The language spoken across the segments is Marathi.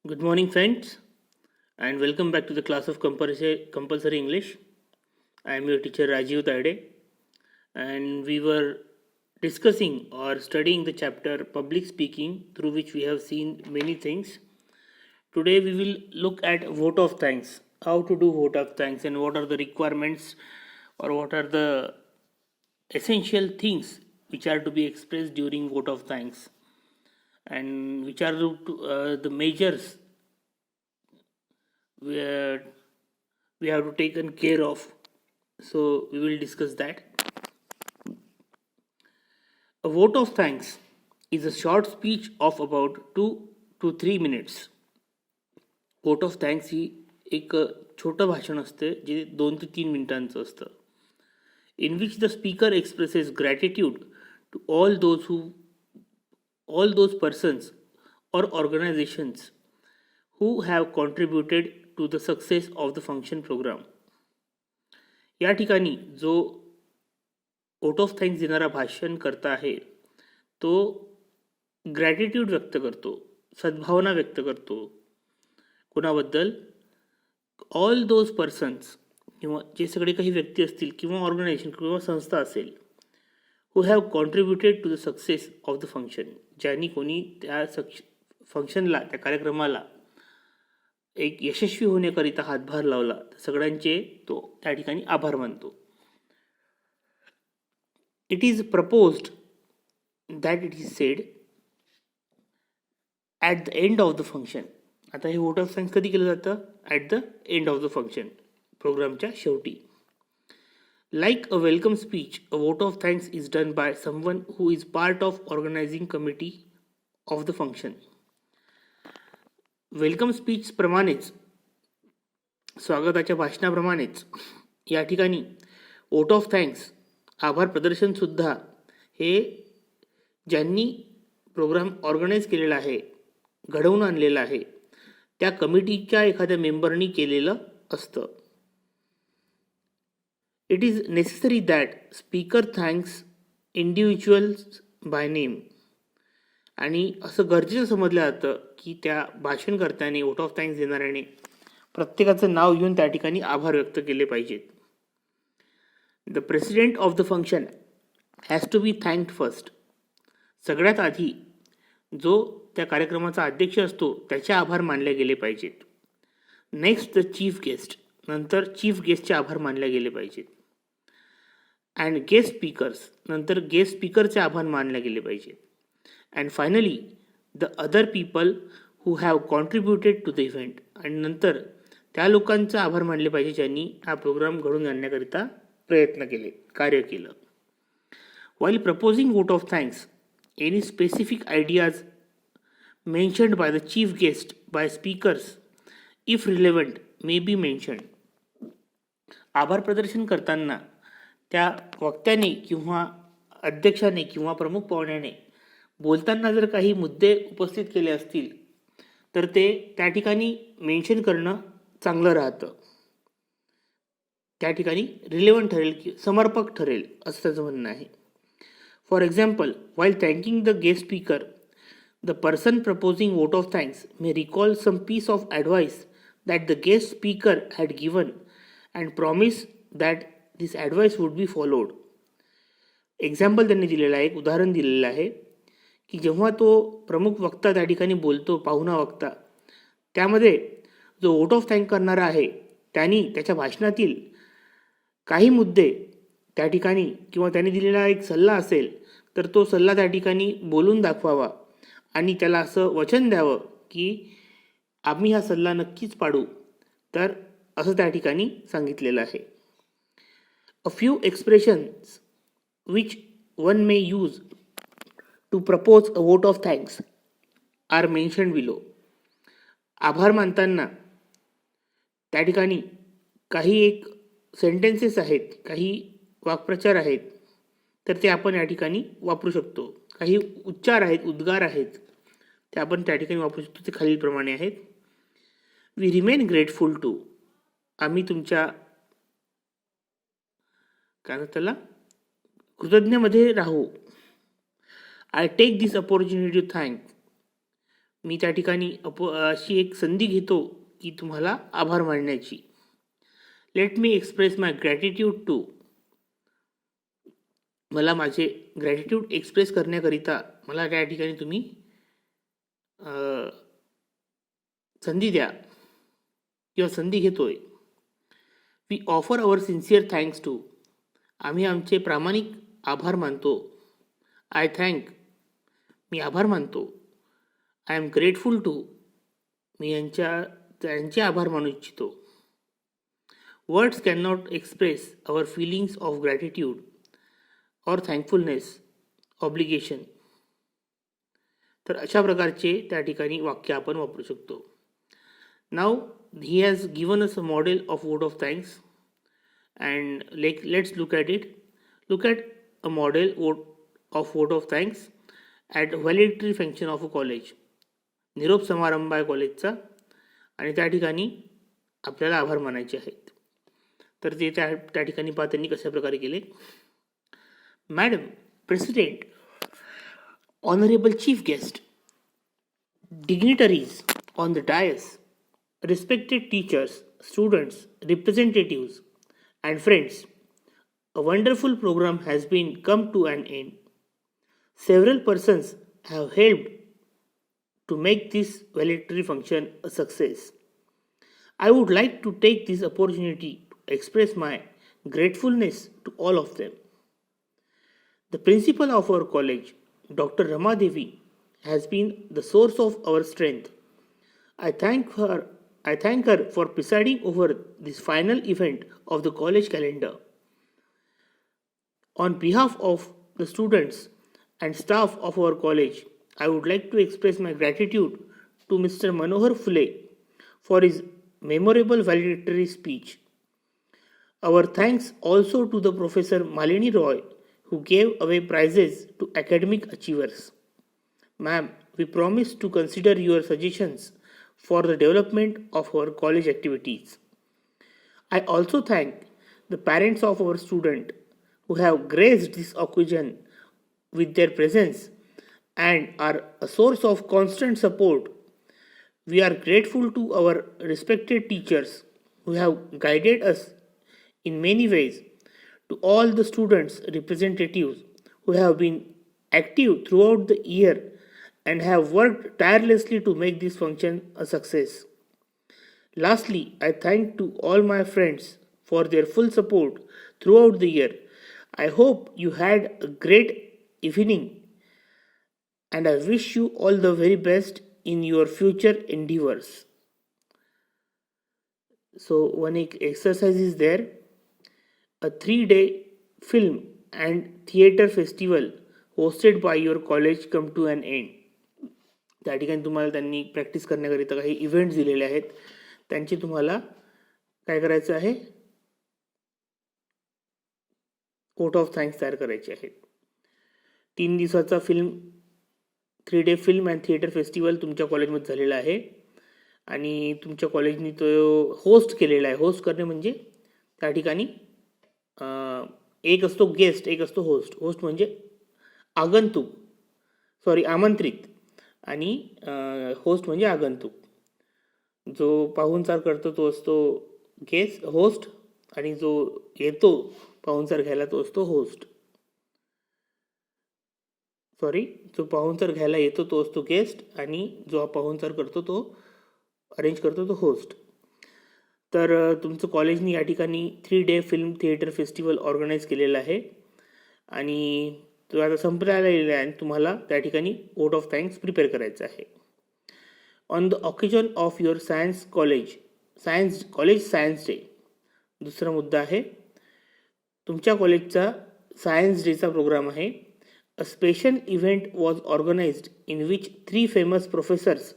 Good morning, friends, and welcome back to the class of compulsory English. I am your teacher Rajiv Dade, and we were discussing or studying the chapter Public Speaking, through which we have seen many things. Today, we will look at vote of thanks, how to do vote of thanks, and what are the requirements or what are the essential things which are to be expressed during vote of thanks, and which are the measures where we have to taken care of. So we will discuss that. A vote of thanks is a short speech of about 2 to 3 minutes. vote of thanks ही एक छोटं भाषण असते जे 2 ते 3 मिनिटांचं असतं. In which the speaker expresses gratitude to all those persons or organizations who have contributed to the success of the function program. या ठिकाणी जो वोट ऑफ थँक्स देणारा भाषण करता आहे तो ग्रॅटिट्यूड व्यक्त करतो, सद्भावना व्यक्त करतो. कोणाबद्दल? ऑल दोज पर्सन्स, किंवा जे सगळे काही व्यक्ती असतील किंवा ऑर्गनायझेशन किंवा संस्था असेल, who have contributed to the success of the function, ज्यांनी कोणी त्या फंक्शनला, त्या कार्यक्रमाला एक यशस्वी होण्याकरिता हातभार लावला, सगळ्यांचे तो त्या ठिकाणी आभार मानतो. It is proposed that it is sed at the end of the function. आता हे वोट ऑफ थँक्स कधी केलं जातं? At the end of the function, प्रोग्रामच्या शेवटी. Like a welcome speech, a vote of thanks is done by someone who is part of organising committee of the function. Welcome speech प्रमाणेच, स्वागताच्या भाषणाप्रमाणेच या ठिकाणी वोट ऑफ थँक्स, आभार प्रदर्शनसुद्धा हे ज्यांनी प्रोग्राम ऑर्गनाईज केलेला आहे, घडवून आणलेलं आहे, त्या कमिटीच्या एखाद्या मेंबरनी केलेलं असतं. It is necessary that speaker thanks individuals by name. आणि असं गरजेचं समजलं जातं की त्या भाषणकर्त्याने, वोट ऑफ थँक्स देणाऱ्याने प्रत्येकाचं नाव घेऊन त्या ठिकाणी आभार व्यक्त केले पाहिजेत. The president of the function has to be thanked first. सगळ्यात आधी जो त्या कार्यक्रमाचा अध्यक्ष असतो त्याचे आभार मानले गेले पाहिजेत. नेक्स्ट द चीफ गेस्ट, नंतर चीफ गेस्टचे आभार मानले गेले पाहिजेत. अँड गेस्ट स्पीकर्स, नंतर गेस्ट स्पीकरचे आभार मानले गेले पाहिजेत. And finally the other people who have contributed to the event. आणि नंतर त्या लोकांचा आभार मानले पाहिजे ज्यांनी हा प्रोग्राम घडून आणण्याकरिता प्रयत्न केले, कार्य केलं. While proposing vote of thanks, any specific ideas mentioned by the chief guest by speakers if relevant may be mentioned. आभार प्रदर्शन करताना त्या वक्त्याने किंवा अध्यक्षाने किंवा प्रमुख पाहुण्याने बोलताना जर काही मुद्दे उपस्थित केले असतील तर ते त्या ठिकाणी मेन्शन करणं चांगलं राहतं. त्या ठिकाणी रिलेव्हंट ठरेल, की समर्पक ठरेल असं त्याचं म्हणणं आहे. For example, while thanking the guest speaker, the person proposing vote of thanks may recall some piece of advice that the guest speaker had given and promise that this advice would be followed. Example त्यांनी दिलेलं आहे, एक उदाहरण दिलेलं आहे की जेव्हा तो प्रमुख वक्ता त्या ठिकाणी बोलतो, पाहुणा वक्ता, त्यामध्ये जो वोट ऑफ थँक करणारा आहे त्यांनी त्याच्या भाषणातील काही मुद्दे त्या ठिकाणी, किंवा त्यांनी दिलेला एक सल्ला असेल तर तो सल्ला त्या ठिकाणी बोलून दाखवावा आणि त्याला असं वचन द्यावं की आम्ही हा सल्ला नक्कीच पाडू. तर असं त्या ठिकाणी सांगितलेलं आहे. A few expressions which one may use to propose a vote of thanks are mention below. आभार मानताना त्या ठिकाणी काही एक सेंटेन्सेस आहेत, काही वाक्प्रचार आहेत, तर ते आपण या ठिकाणी वापरू शकतो. काही उच्चार आहेत, उद्गार आहेत, ते आपण त्या ठिकाणी वापरू शकतो. ते खालीलप्रमाणे आहेत. वी रिमेन ग्रेटफुल टू, आम्ही तुमच्या काय त्याला कृतज्ञमध्ये राहू. I take this opportunity to thank, मी त्या ठिकाणी अशी एक संधी घेतो की तुम्हाला आभार मानण्याची. Let me express my gratitude to. मला माझे ग्रॅटिट्यूड एक्सप्रेस करण्याकरिता मला त्या ठिकाणी तुम्ही संधी द्या किंवा संधी घेतोय. We offer our sincere thanks to. आम्ही आमचे प्रामाणिक आभार मानतो. I thank. मी आभार मानतो. I am grateful to. मी त्यांचे आभार मानू इच्छितो. Words can not express our feelings of gratitude और थँकफुलनेस, ऑब्लिगेशन. तर अशा प्रकारचे त्या ठिकाणी वाक्य आपण वापरू शकतो. नाव he has given us a model of vote of thanks and let's look at it. Look at a model of vote of thanks at valedictory function of a college. निरोप समारंभ आहे कॉलेजचा आणि त्या ठिकाणी आपल्याला आभार मानायचे आहेत. तर ते त्या ठिकाणी पहा त्यांनी कशा प्रकारे केले. Madam president, honourable chief guest, dignitaries on the dais, respected teachers, students, representatives, and friends, a wonderful program has been come to an end. Several persons have helped to make this valedictory function a success. I would like to take this opportunity to express my gratefulness to all of them. The principal of our college, Dr. Rama Devi, has been the source of our strength. I thank her for presiding over this final event of the college calendar. On behalf of the students and staff of our college, I would like to express my gratitude to Mr. Manohar Phule for his memorable valedictory speech. Our thanks also to the Professor Malini Roy, who gave away prizes to academic achievers. Ma'am, we promise to consider your suggestions for the development of our college activities. I also thank the parents of our student who have graced this occasion with their presence and are a source of constant support. We are grateful to our respected teachers who have guided us in many ways, to all the students' representatives who have been active throughout the year and have worked tirelessly to make this function a success. Lastly, I thank to all my friends for their full support throughout the year. I hope you had a great evening and I wish you all the very best in your future endeavors. So one exercise is there. A 3-day film and theater festival hosted by your college come to an end. त्या ठिकाणी तुम्हाला त्यांनी प्रॅक्टिस करण्याकरिता काही इव्हेंट्स दिलेले आहेत. त्यांची तुम्हाला काय करायचं आहे, वोट ऑफ थँक्स तयार करायचे आहेत. 3 दिवसाचा 3-day film and theatre festival तुमच्या कॉलेजमध्ये झालेला आहे आणि तुमच्या कॉलेजनी तो होस्ट केलेला आहे. होस्ट करणे म्हणजे त्या ठिकाणी एक असतो गेस्ट, एक असतो होस्ट. होस्ट म्हणजे आमंत्रित आणि होस्ट म्हणजे आगंतुक. जो पाहुणचार करतो तो असतो होस्ट आणि जो येतो पाहुणचार घ्यायला तो असतो जो पाहुणचार घ्यायला येतो तो असतो गेस्ट आणि जो पाहुणचार करतो तो अरेंज करतो तो होस्ट. तर तुमचं कॉलेजनी या ठिकाणी 3-day film theatre festival organise केलेलं आहे आणि तो आता संपल्याला आहे आणि तुम्हाला त्या ठिकाणी वोट ऑफ थँक्स प्रिपेअर करायचं आहे. On the occasion of your college science day. दुसरा मुद्दा आहे तुमच्या कॉलेजचा सायन्स डेचा प्रोग्राम आहे. A special event was organised in which 3 famous professors,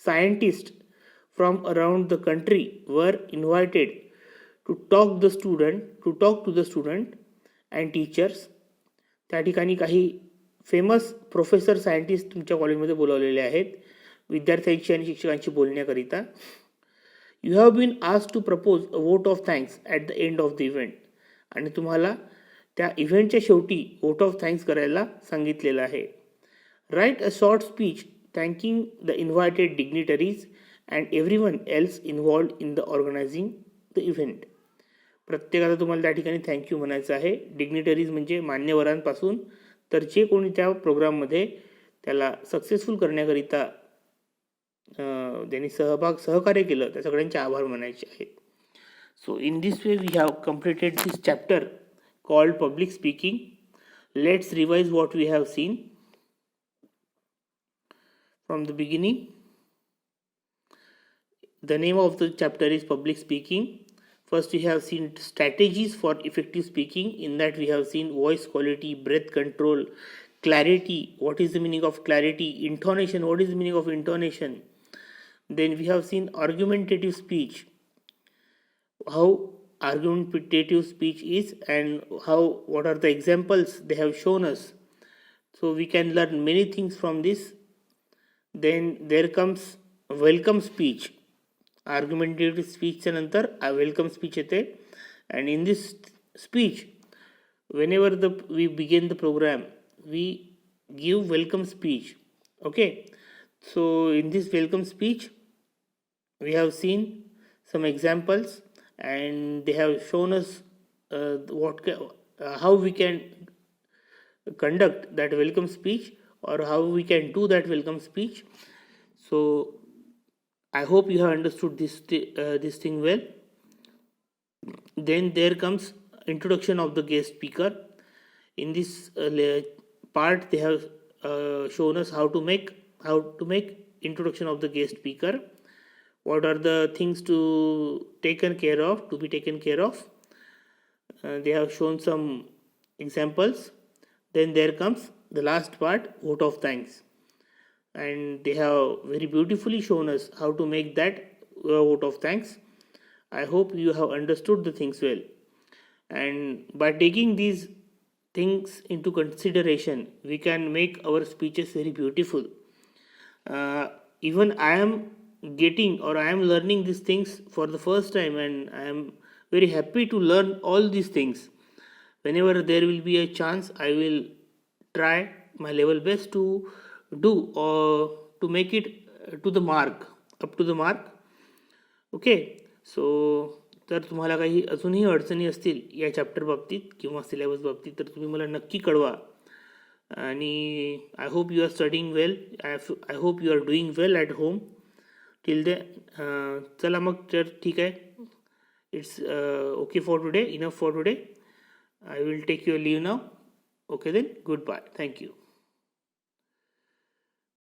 scientists from around the country were invited to talk to the student and teachers. त्या ठिकाणी काही फेमस प्रोफेसर सायंटिस्ट तुमच्या कॉलेजमध्ये बोलावलेले आहेत विद्यार्थ्यांशी आणि शिक्षकांशी बोलण्याकरिता. You have been asked to propose a vote of thanks at the end of the event. आणि तुम्हाला त्या इव्हेंटच्या शेवटी वोट ऑफ थँक्स करायला सांगितलेलं आहे. Right a short speech thanking the invited dignitaries and everyone else involved in the organizing the event. प्रत्येकाला तुम्हाला त्या ठिकाणी थँक्यू म्हणायचं आहे. डिग्निटरीज म्हणजे मान्यवरांपासून तर जे कोणी त्या प्रोग्राममध्ये त्याला सक्सेसफुल करण्याकरिता त्यांनी सहकार्य केलं त्या सगळ्यांचे आभार मानायचे आहेत. So in this way we have completed this chapter called public speaking. Let's revise what we have seen from the beginning. The name of the chapter is public speaking. First, we have seen strategies for effective speaking. In that, we have seen voice quality, breath control, clarity. What is the meaning of clarity? Intonation. What is the meaning of intonation? Then we have seen argumentative speech. How argumentative speech is and what are the examples they have shown us. So we can learn many things from this. Then there comes welcome speech. आर्ग्युमेंटेटिव्ह स्पीचच्या नंतर वेलकम स्पीच येते. And in this speech whenever we begin the program, we give welcome speech. Okay, so in this welcome speech we have seen some examples and they have shown us how we can conduct that welcome speech or how we can do that welcome speech. So I hope you have understood this thing well. Then there comes introduction of the guest speaker. In this part, they have shown us how to make introduction of the guest speaker. What are the things to be taken care of? They have shown some examples. Then there comes the last part, vote of thanks. And they have very beautifully shown us how to make that vote of thanks. I hope you have understood the things well. And by taking these things into consideration, we can make our speeches very beautiful. Even I am learning these things for the first time, and I am very happy to learn all these things. Whenever there will be a chance, I will try my level best to do or to make it up to the mark. Okay, so तर तुम्हाला काही अजूनही अडचणी असतील या चॅप्टर बाबतीत किंवा सिलेबस बाबतीत तर तुम्ही मला नक्की कळवा. आणि I hope you are studying well. I hope you are doing well at home till then. चला मग तर ठीक आहे. It's okay for today, enough for today. I will take your leave now. Okay then, goodbye. Thank you.